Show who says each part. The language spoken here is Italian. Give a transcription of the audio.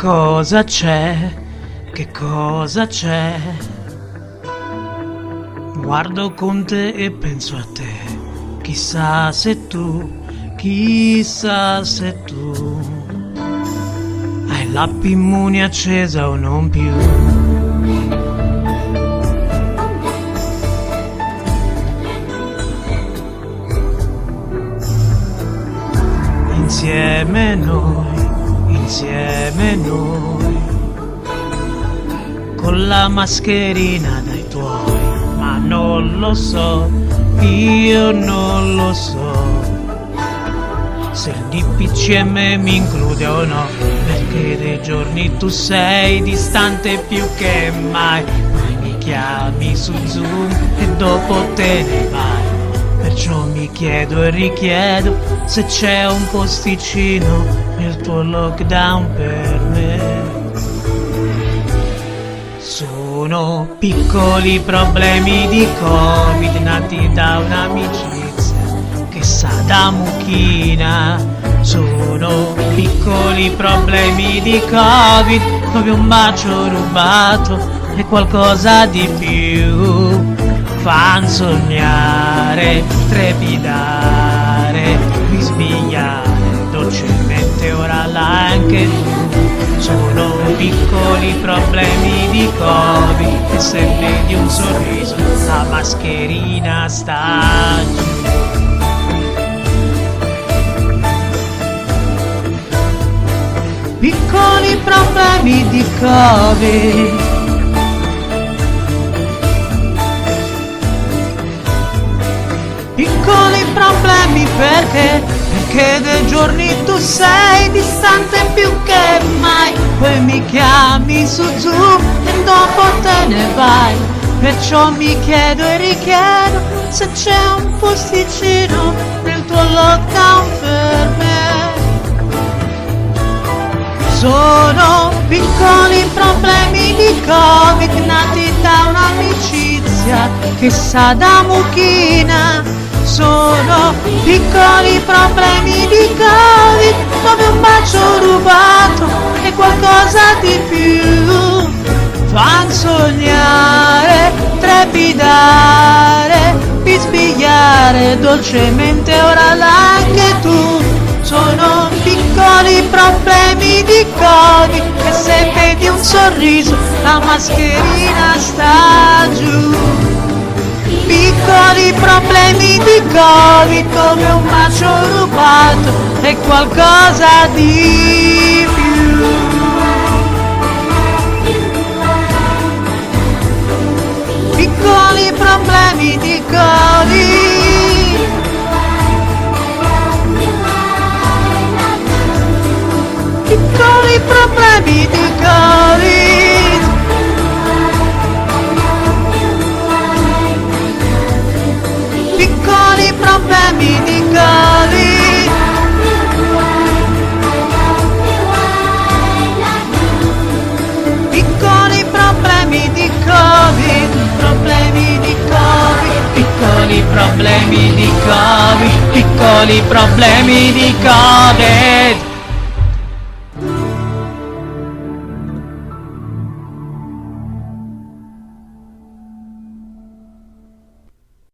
Speaker 1: cosa c'è? Che cosa c'è? Guardo con te e penso a te. Chissà se tu hai la immune accesa o non più. Insieme noi, con la mascherina dai tuoi, ma non lo so, io non lo so, se il DPCM mi include o no, perché dei giorni tu sei distante più che mai, poi mi chiami su Zoom e dopo te ne vai. Perciò mi chiedo e richiedo se c'è un posticino nel tuo lockdown per me. Sono piccoli problemi di Covid nati da un'amicizia che sa da mucchina. Sono piccoli problemi di Covid, come un bacio rubato e qualcosa di più. Fan sognare, trepidare, risvegliare dolcemente ora là anche tu. Sono piccoli problemi di Covid e se vedi un sorriso la mascherina sta giù. Piccoli problemi di Covid. Piccoli problemi perché dei giorni tu sei distante più che mai, poi mi chiami su Zoom e dopo te ne vai. Perciò mi chiedo e richiedo se c'è un posticino nel tuo lockdown per me. Sono piccoli problemi di Covid nati da un'amicizia che sa da mucchina. Sono piccoli problemi di Covid, come un bacio rubato e qualcosa di più. Fan sognare, trepidare, bisbigliare dolcemente ora là anche tu. Sono piccoli problemi di Covid e se vedi un sorriso la mascherina sta giù. Piccoli problemi di Covid come un bacio rubato e qualcosa di più. Piccoli problemi di Covid. Piccoli problemi di Covid. Piccoli problemi di Covid. Piccoli problemi di Covid. Problemi di Covid. Piccoli problemi di Covid. Piccoli problemi di Covid.